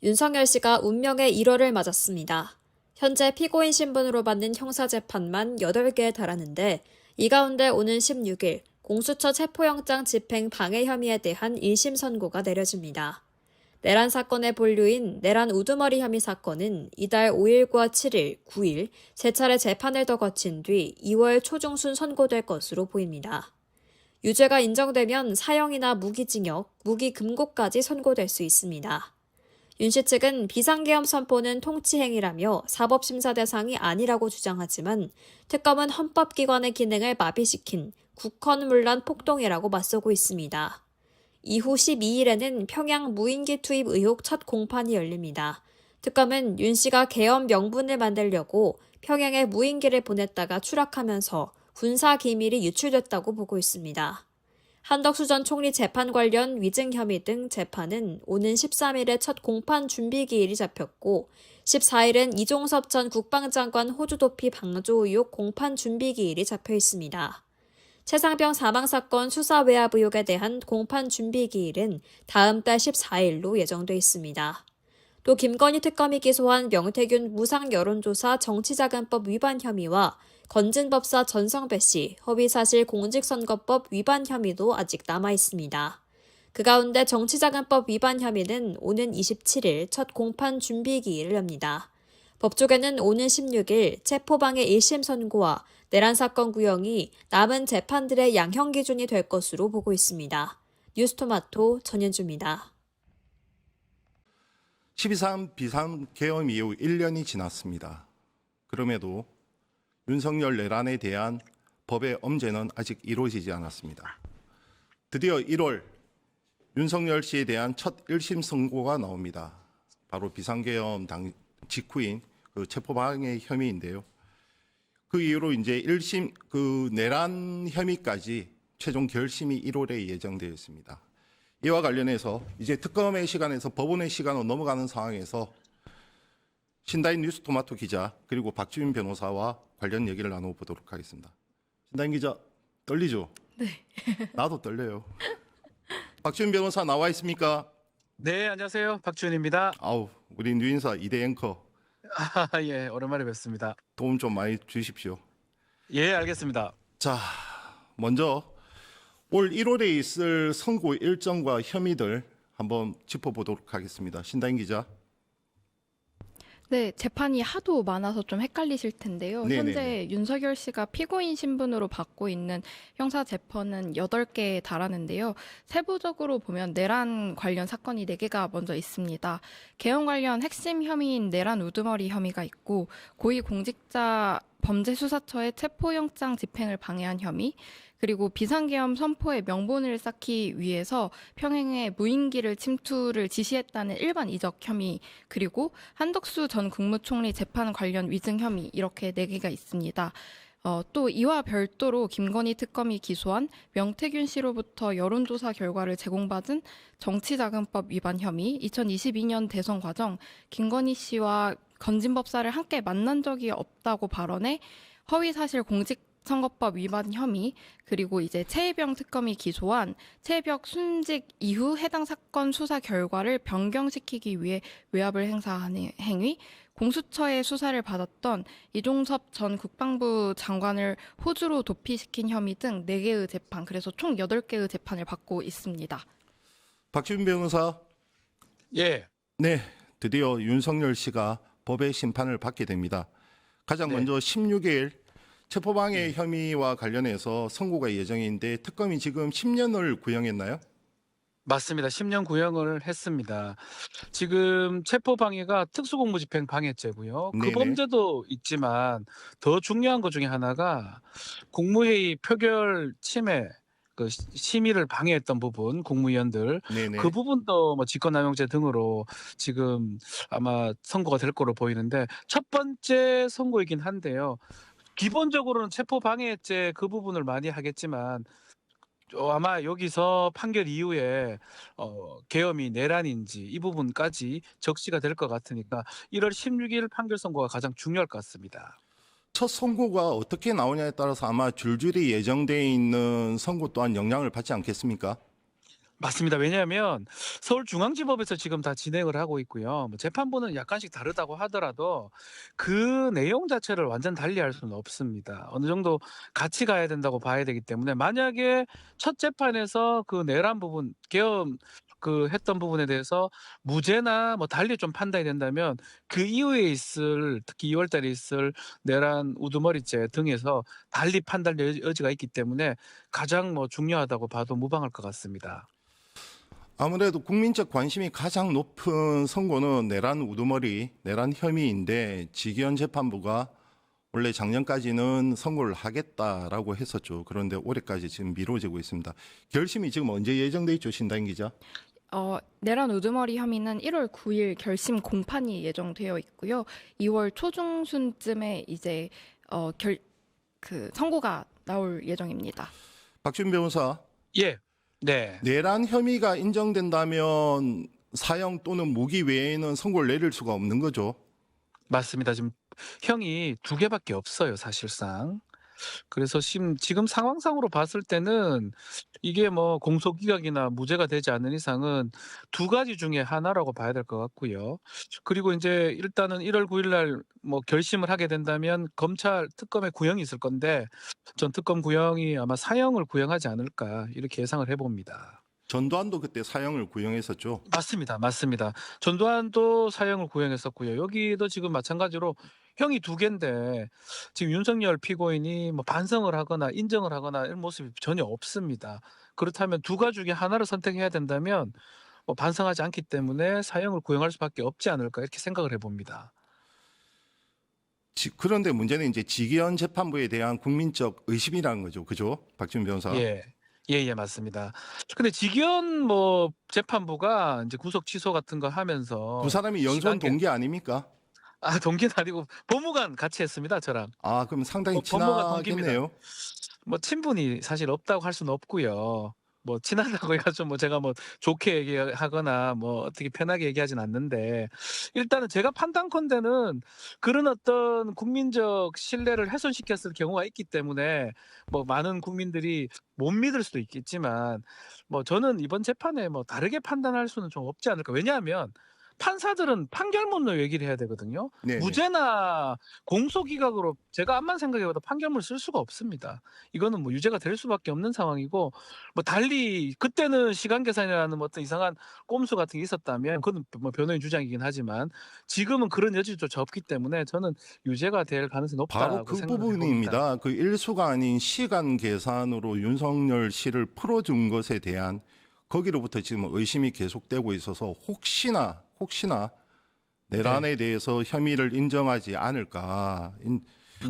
윤석열 씨가 운명의 1월을 맞았습니다. 현재 피고인 신분으로 받는 형사재판만 8개에 달하는데 이 가운데 오는 16일 공수처 체포영장 집행 방해 혐의에 대한 1심 선고가 내려집니다. 내란 사건의 본류인 내란 우두머리 혐의 사건은 이달 5일과 7일, 9일 세 차례 재판을 더 거친 뒤 2월 초중순 선고될 것으로 보입니다. 유죄가 인정되면 사형이나 무기징역, 무기금고까지 선고될 수 있습니다. 윤 씨 측은 비상계엄 선포는 통치행위라며 사법심사 대상이 아니라고 주장하지만 특검은 헌법기관의 기능을 마비시킨 국헌문란 폭동이라고 맞서고 있습니다. 이후 12일에는 평양 무인기 투입 의혹 첫 공판이 열립니다. 특검은 윤 씨가 계엄 명분을 만들려고 평양에 무인기를 보냈다가 추락하면서 군사 기밀이 유출됐다고 보고 있습니다. 한덕수 전 총리 재판 관련 위증 혐의 등 재판은 오는 13일에 첫 공판 준비 기일이 잡혔고 14일은 이종섭 전 국방장관 호주 도피 방조 의혹 공판 준비 기일이 잡혀 있습니다. 최상병 사망사건 수사 외압 의혹에 대한 공판 준비 기일은 다음 달 14일로 예정돼 있습니다. 또 김건희 특검이 기소한 명태균 무상 여론조사 정치자금법 위반 혐의와 건진법사 전성배 씨 허위사실 공직선거법 위반 혐의도 아직 남아 있습니다. 그 가운데 정치자금법 위반 혐의는 오는 27일 첫 공판 준비 기일을 엽니다. 법조계는 오는 16일 체포방해 1심 선고와 내란 사건 구형이 남은 재판들의 양형 기준이 될 것으로 보고 있습니다. 뉴스토마토 전현주입니다. 12.3 비상계엄 이후 1년이 지났습니다. 그럼에도 윤석열 내란에 대한 법의 엄제는 아직 이루어지지 않았습니다. 드디어 1월 윤석열 씨에 대한 첫 1심 선고가 나옵니다. 바로 비상계엄 직후인 그 체포방해 혐의인데요. 그 이후로 이제 1심 내란 혐의까지 최종 결심이 1월에 예정되어 있습니다. 이와 관련해서 이제 특검의 시간에서 법원의 시간으로 넘어가는 상황에서 신다인 뉴스토마토 기자 그리고 박주민 변호사와 관련 얘기를 나눠보도록 하겠습니다. 신다인 기자 떨리죠? 네. 나도 떨려요. 박주민 변호사 나와 있습니까? 네, 안녕하세요. 박주현입니다. 아우, 우리 뉴인사 2대 앵커 예, 오랜만에 뵙습니다. 도움 좀 많이 주십시오. 예, 알겠습니다. 자, 먼저 올 1월에 있을 선고 일정과 혐의들 한번 짚어보도록 하겠습니다. 신다인 기자. 네, 재판이 하도 많아서 좀 헷갈리실 텐데요. 네네네. 현재 윤석열 씨가 피고인 신분으로 받고 있는 형사 재판은 8개에 달하는데요. 세부적으로 보면 내란 관련 사건이 4개가 먼저 있습니다. 계엄 관련 핵심 혐의인 내란 우두머리 혐의가 있고 고위공직자 범죄수사처의 체포영장 집행을 방해한 혐의, 그리고 비상계엄 선포의 명분을 쌓기 위해서 평양에 무인기를 침투를 지시했다는 일반 이적 혐의, 그리고 한덕수 전 국무총리 재판 관련 위증 혐의, 이렇게 4개가 있습니다. 또 이와 별도로 김건희 특검이 기소한 명태균 씨로부터 여론조사 결과를 제공받은 정치자금법 위반 혐의, 2022년 대선 과정 김건희 씨와 건진법사를 함께 만난 적이 없다고 발언해 허위사실 공직선거법 위반 혐의, 그리고 이제 최혜병 특검이 기소한 최혜병 순직 이후 해당 사건 수사 결과를 변경시키기 위해 외압을 행사하는 행위, 공수처의 수사를 받았던 이종섭 전 국방부 장관을 호주로 도피시킨 혐의 등 4개의 재판, 그래서 총 8개의 재판을 받고 있습니다. 박주민 변호사. 예. 네, 드디어 윤석열 씨가 법의 심판을 받게 됩니다. 가장 네. 먼저 16일 체포방해 혐의와 관련해서 선고가 예정인데 특검이 지금 10년을 구형했나요? 맞습니다. 10년 구형을 했습니다. 지금 체포방해가 특수공무집행 방해죄고요. 그 네네. 범죄도 있지만 더 중요한 것 중에 하나가 국무회의 표결 침해, 그 심의를 방해했던 부분, 국무위원들 네네. 그 부분도 뭐 직권남용죄 등으로 지금 아마 선고가 될 거로 보이는데 첫 번째 선고이긴 한데요. 기본적으로는 체포방해죄 그 부분을 많이 하겠지만 아마 여기서 판결 이후에 계엄이 내란인지 이 부분까지 적시가 될 것 같으니까 1월 16일 판결 선고가 가장 중요할 것 같습니다. 첫 선고가 어떻게 나오냐에 따라서 아마 줄줄이 예정돼 있는 선고 또한 영향을 받지 않겠습니까? 맞습니다. 왜냐하면 서울중앙지법에서 지금 다 진행을 하고 있고요. 뭐 재판부는 약간씩 다르다고 하더라도 그 내용 자체를 완전 달리할 수는 없습니다. 어느 정도 같이 가야 된다고 봐야 되기 때문에 만약에 첫 재판에서 그 내란 부분, 계엄 했던 부분에 대해서 무죄나 뭐 달리 좀 판단이 된다면 그 이후에 있을, 특히 2월 달에 있을 내란 우두머리죄 등에서 달리 판단 여지가 있기 때문에 가장 뭐 중요하다고 봐도 무방할 것 같습니다. 아무래도 국민적 관심이 가장 높은 선고는 내란 우두머리, 내란 혐의인데 지기현 재판부가 원래 작년까지는 선고를 하겠다라고 했었죠. 그런데 올해까지 지금 미뤄지고 있습니다. 결심이 지금 언제 예정돼 있죠, 신다인 기자? 내란 우두머리 혐의는 1월 9일 결심 공판이 예정되어 있고요. 2월 초중순쯤에 이제 선고가 나올 예정입니다. 박준 변호사, 예. 네. 내란 혐의가 인정된다면 사형 또는 무기 외에는 선고를 내릴 수가 없는 거죠. 맞습니다. 지금 형이 두 개밖에 없어요, 사실상. 그래서 지금 상황상으로 봤을 때는 이게 뭐 공소기각이나 무죄가 되지 않는 이상은 두 가지 중에 하나라고 봐야 될 것 같고요. 그리고 이제 일단은 1월 9일 날 뭐 결심을 하게 된다면 검찰 특검의 구형이 있을 건데 전 특검 구형이 아마 사형을 구형하지 않을까 이렇게 예상을 해봅니다. 전두환도 그때 사형을 구형했었죠. 맞습니다. 맞습니다. 전두환도 사형을 구형했었고요. 여기도 지금 마찬가지로 형이 두 개인데 지금 윤석열 피고인이 뭐 반성을 하거나 인정을 하거나 이런 모습이 전혀 없습니다. 그렇다면 두 가지 중에 하나를 선택해야 된다면 뭐 반성하지 않기 때문에 사형을 구형할 수밖에 없지 않을까 이렇게 생각을 해봅니다. 그런데 문제는 이제 지기현 재판부에 대한 국민적 의심이라는 거죠. 그죠? 박준 변호사. 예. 예, 맞습니다. 근데 지기현 뭐 재판부가 이제 구속 취소 같은 거 하면서 두 사람이 연수원 시간계- 동기 아닙니까? 동기는 아니고 법무관 같이 했습니다, 저랑. 아, 그럼 상당히 법무가 동기입니다. 친하겠네요. 뭐 친분이 사실 없다고 할 수는 없고요. 뭐 친하다고 해가지고 뭐 제가 뭐 좋게 얘기하거나 뭐 어떻게 편하게 얘기하진 않는데 일단은 제가 판단컨대는 그런 어떤 국민적 신뢰를 훼손시켰을 경우가 있기 때문에 뭐 많은 국민들이 못 믿을 수도 있겠지만 뭐 저는 이번 재판에 뭐 다르게 판단할 수는 좀 없지 않을까. 왜냐하면 판사들은 판결문로 얘기를 해야 되거든요. 네. 무죄나 공소기각으로 제가 암만 생각해봐도 판결문을 쓸 수가 없습니다. 이거는 뭐 유죄가 될 수밖에 없는 상황이고 뭐 달리 그때는 시간 계산이라는 뭐 어떤 이상한 꼼수 같은 게 있었다면 그건 뭐 변호인 주장이긴 하지만 지금은 그런 여지조차 없기 때문에 저는 유죄가 될 가능성이 높다고 바로 그 생각을 해봅니다. 부분입니다. 그 일수가 아닌 시간 계산으로 윤석열 씨를 풀어준 것에 대한 거기로부터 지금 의심이 계속되고 있어서 혹시나 내란에 대해서 혐의를 인정하지 않을까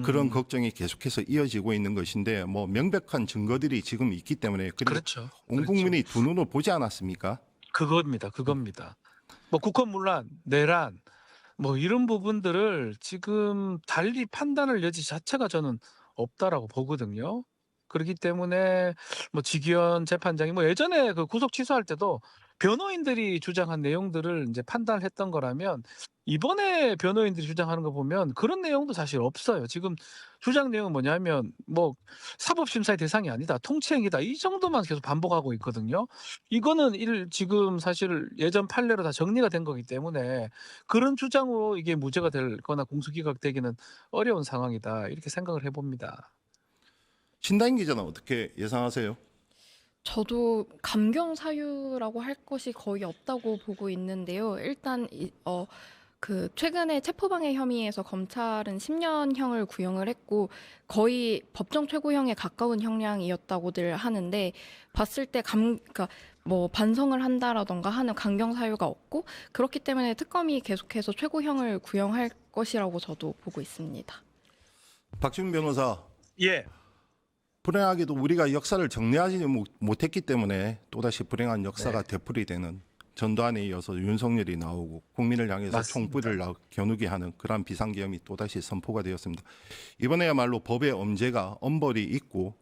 그런 걱정이 계속해서 이어지고 있는 것인데 뭐 명백한 증거들이 지금 있기 때문에 그리고 그렇죠. 온 국민이 두 눈으로 보지 않았습니까? 그겁니다. 뭐 국헌문란, 내란 뭐 이런 부분들을 지금 달리 판단할 여지 자체가 저는 없다라고 보거든요. 그렇기 때문에 뭐 지기현 재판장이 뭐 예전에 그 구속 취소할 때도 변호인들이 주장한 내용들을 이제 판단을 했던 거라면 이번에 변호인들이 주장하는 거 보면 그런 내용도 사실 없어요. 지금 주장 내용은 뭐냐면 뭐 사법심사의 대상이 아니다, 통치행위다 이 정도만 계속 반복하고 있거든요. 이거는 지금 사실 예전 판례로 다 정리가 된 거기 때문에 그런 주장으로 이게 무죄가 될거나 공소기각되기는 어려운 상황이다 이렇게 생각을 해봅니다. 신다인 기자는 어떻게 예상하세요? 저도 감경 사유라고 할 것이 거의 없다고 보고 있는데요. 일단 최근에 체포방해 혐의에서 검찰은 10년형을 구형을 했고 거의 법정 최고형에 가까운 형량이었다고들 하는데 봤을 때 그러니까 뭐 반성을 한다라던가 하는 감경 사유가 없고 그렇기 때문에 특검이 계속해서 최고형을 구형할 것이라고 저도 보고 있습니다. 박준 변호사, 예. 불행하게도 우리가 역사를 정리하지 못했기 때문에 또다시 불행한 역사가 되풀이되는 전두환에 이어서 윤석열이 나오고 국민을 향해서 맞습니다. 총불을 겨누게 하는 그러한 비상계엄이 또다시 선포가 되었습니다. 이번에야말로 법의 엄벌이 있고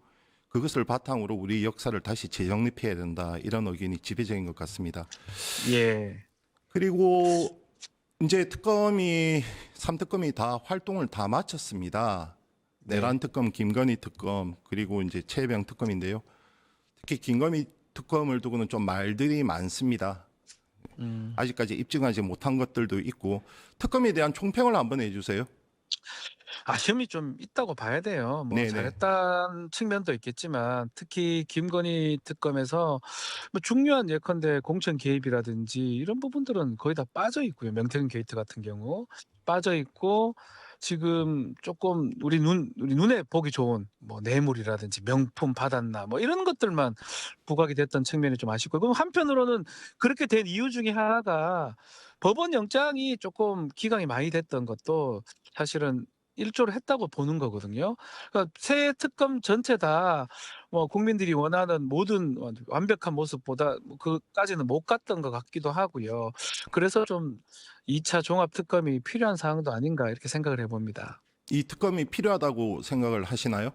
그것을 바탕으로 우리 역사를 다시 재정립해야 된다 이런 의견이 지배적인 것 같습니다. 예. 그리고 이제 3특검이 다 활동을 다 마쳤습니다. 내란 특검, 김건희 특검, 그리고 이제 최혜병 특검인데요. 특히 특검을 두고는 좀 말들이 많습니다. 아직까지 입증하지 못한 것들도 있고 특검에 대한 총평을 한번 해주세요. 아쉬움이 좀 있다고 봐야 돼요. 뭐 네네. 잘했다는 측면도 있겠지만 특히 김건희 특검에서 뭐 중요한 예컨대 공천 개입이라든지 이런 부분들은 거의 다 빠져 있고요. 명태균 게이트 같은 경우 빠져 있고 지금 조금 우리 눈에 보기 좋은 뭐 뇌물이라든지 명품 받았나 뭐 이런 것들만 부각이 됐던 측면이 좀 아쉽고 그럼 한편으로는 그렇게 된 이유 중에 하나가 법원 영장이 조금 기각이 많이 됐던 것도 사실은 일조를 했다고 보는 거거든요. 그러니까 새 특검 전체 다 뭐 국민들이 원하는 모든 완벽한 모습보다 뭐 그까지는 못 갔던 것 같기도 하고요. 그래서 좀 2차 종합 특검이 필요한 사항도 아닌가 이렇게 생각을 해봅니다. 이 특검이 필요하다고 생각을 하시나요?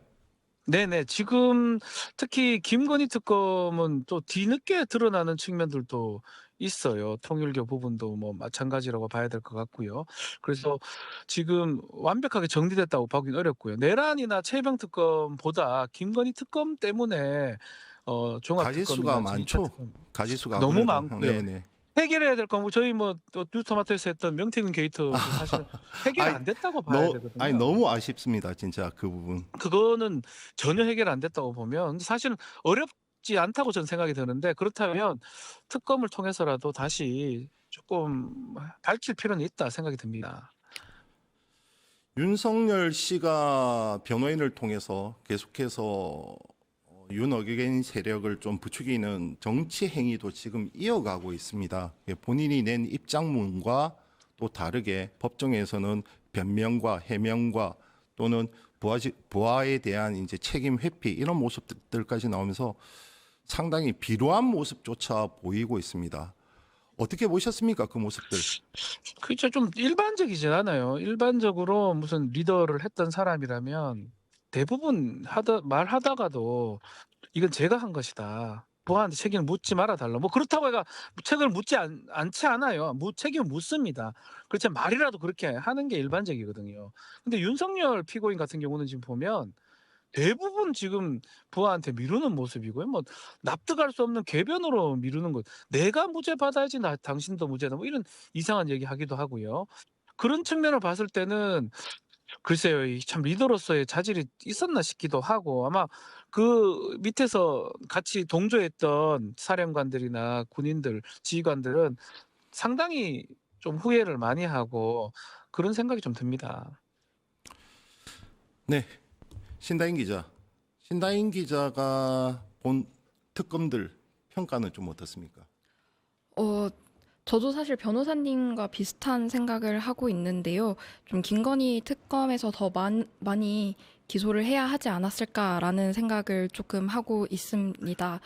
네네. 지금 특히 김건희 특검은 또 뒤늦게 드러나는 측면들도 있어요. 통일교 부분도 뭐 마찬가지라고 봐야 될 것 같고요. 그래서 지금 완벽하게 정리됐다고 보긴 어렵고요. 내란이나 최병 특검보다 김건희 특검 때문에 종합 가지수가 특검이나 이 많죠. 특검 가지수가 너무 아무래도. 많고요. 네네. 해결해야 될 건 뭐 저희 뭐 또 뉴스토마토에서 했던 명태균 게이트도 사실은 해결이 아이, 안 됐다고 봐야 되거든요. 너무 아쉽습니다. 진짜 그 부분. 그거는 전혀 해결 안 됐다고 보면 근데 사실은 어렵지 않다고 저는 생각이 드는데 그렇다면 특검을 통해서라도 다시 조금 밝힐 필요는 있다 생각이 듭니다. 윤석열 씨가 변호인을 통해서 계속해서 윤어게인 세력을 좀 부추기는 정치 행위도 지금 이어가고 있습니다. 본인이 낸 입장문과 또 다르게 법정에서는 변명과 해명과 또는 부하에 대한 이제 책임 회피 이런 모습들까지 나오면서 상당히 비루한 모습조차 보이고 있습니다. 어떻게 보셨습니까? 그 모습들. 그게 좀 일반적이지 않아요. 일반적으로 무슨 리더를 했던 사람이라면 대부분 말하다가도 이건 제가 한 것이다. 부하한테 책임을 묻지 말아 달라. 뭐 그렇다고 해가 책임을 묻지 않지 않아요. 책임을 묻습니다. 그렇지만 말이라도 그렇게 하는 게 일반적이거든요. 근데 윤석열 피고인 같은 경우는 지금 보면 대부분 지금 부하한테 미루는 모습이고요. 뭐 납득할 수 없는 궤변으로 미루는 것. 내가 무죄 받아야지 당신도 무죄다. 뭐 이런 이상한 얘기 하기도 하고요. 그런 측면을 봤을 때는 글쎄요. 이 참 리더로서의 자질이 있었나 싶기도 하고 아마 그 밑에서 같이 동조했던 사령관들이나 군인들, 지휘관들은 상당히 좀 후회를 많이 하고 그런 생각이 좀 듭니다. 네, 신다인 기자. 신다인 기자가 본 특검들 평가는 좀 어떻습니까? 어, 저도 사실 변호사님과 비슷한 생각을 하고 있는데요. 좀 김건희 특검에서 더 많이 기소를 해야 하지 않았을까라는 생각을 조금 하고 있습니다.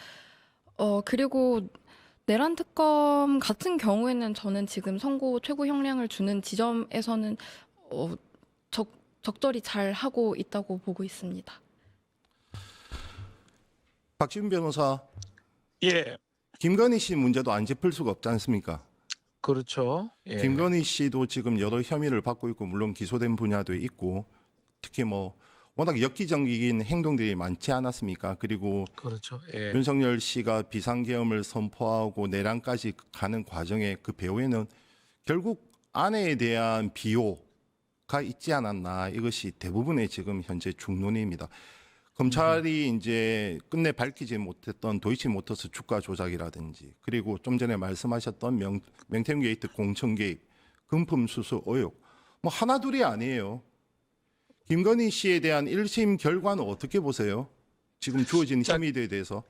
그리고 내란 특검 같은 경우에는 저는 지금 선고 최고 형량을 주는 지점에서는 어, 적절히 잘 하고 있다고 보고 있습니다. 박지훈 변호사, 예. 김건희 씨 문제도 안 짚을 수가 없지 않습니까? 그렇죠. 예. 김건희 씨도 지금 여러 혐의를 받고 있고 물론 기소된 분야도 있고 특히 뭐 워낙 엽기적인 행동들이 많지 않았습니까? 그리고 그렇죠. 예. 윤석열 씨가 비상계엄을 선포하고 내란까지 가는 과정에 그 배후에는 결국 아내에 대한 비호가 있지 않았나 이것이 대부분의 지금 현재 중론입니다. 검찰이 이제 끝내 밝히지 못했던 도이치모터스 주가 조작이라든지 그리고 좀 전에 말씀하셨던 명태균 게이트 공천 개입, 금품 수수 의혹 뭐 하나둘이 아니에요. 김건희 씨에 대한 1심 결과는 어떻게 보세요? 지금 주어진 자, 혐의들에 대해서.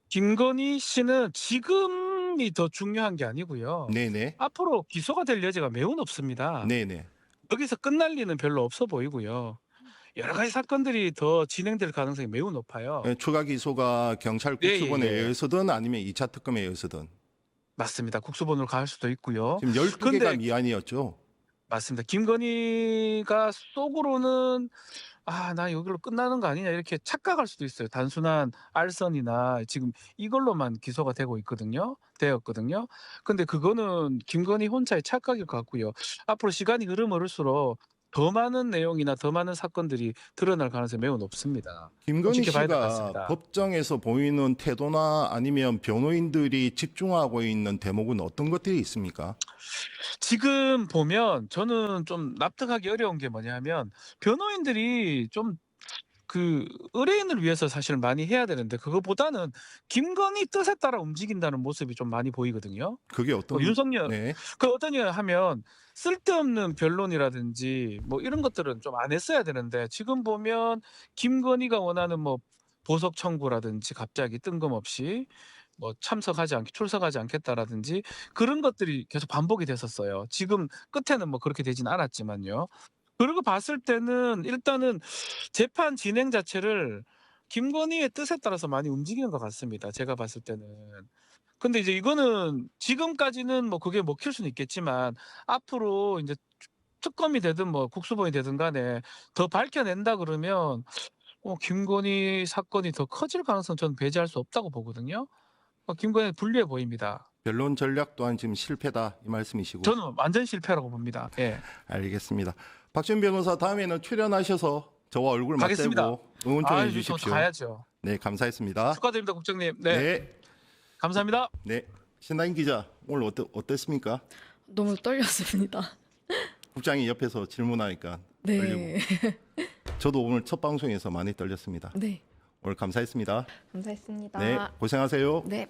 김건희 씨는 지금이 더 중요한 게 아니고요. 네네. 앞으로 기소가 될 여지가 매우 높습니다. 네네. 여기서 끝날 리는 별로 없어 보이고요. 여러 가지 사건들이 더 진행될 가능성이 매우 높아요. 추가 기소가 경찰 예, 국수본에 예, 예. 의해서든 아니면 2차 특검에 의해서든. 맞습니다. 국수본으로 갈 수도 있고요. 지금 12개가 근데 미안이었죠. 맞습니다. 김건희가 속으로는 나 여기로 끝나는 거 아니냐 이렇게 착각할 수도 있어요. 단순한 알선이나 지금 이걸로만 기소가 되었거든요. 근데 그거는 김건희 혼자의 착각일 것 같고요. 앞으로 시간이 흐르면 흐를수록 더 많은 내용이나 더 많은 사건들이 드러날 가능성이 매우 높습니다. 김건희 지켜봐야 될 것 씨가 같습니다. 법정에서 보이는 태도나 아니면 변호인들이 집중하고 있는 대목은 어떤 것들이 있습니까? 지금 보면 저는 좀 납득하기 어려운 게 뭐냐면 변호인들이 좀 그 의뢰인을 위해서 사실 많이 해야 되는데 그거보다는 김건희 뜻에 따라 움직인다는 모습이 좀 많이 보이거든요. 그게 어떤 윤석열 네. 그 어떠냐 하면 쓸데없는 변론이라든지 뭐 이런 것들은 좀 안 했어야 되는데 지금 보면 김건희가 원하는 뭐 보석 청구라든지 갑자기 뜬금없이 뭐 출석하지 않겠다라든지 그런 것들이 계속 반복이 됐었어요. 지금 끝에는 뭐 그렇게 되진 않았지만요. 그러고 봤을 때는 일단은 재판 진행 자체를 김건희의 뜻에 따라서 많이 움직이는 것 같습니다. 제가 봤을 때는. 근데 이제 이거는 지금까지는 뭐 그게 먹힐 수는 있겠지만 앞으로 인제 특검이 되든 뭐 국수본이 되든 간에 더 밝혀낸다 그러면 김건희 사건이 더 커질 가능성은 저는 배제할 수 없다고 보거든요. 김건희는 불리해 보입니다. 변론 전략 또한 지금 실패다 이 말씀이시고. 저는 완전 실패라고 봅니다. 예. 알겠습니다. 박준 변호사 다음에는 출연하셔서 저와 얼굴 가겠습니다. 맞대고 응원 좀 아유, 해주십시오. 저 가야죠. 네, 감사했습니다. 축하드립니다, 국장님. 네. 네, 감사합니다. 네. 신나인 기자 오늘 어땠습니까? 너무 떨렸습니다. 국장이 옆에서 질문하니까 떨리고. 네. 저도 오늘 첫 방송에서 많이 떨렸습니다. 네. 오늘 감사했습니다. 감사했습니다. 네, 고생하세요. 네.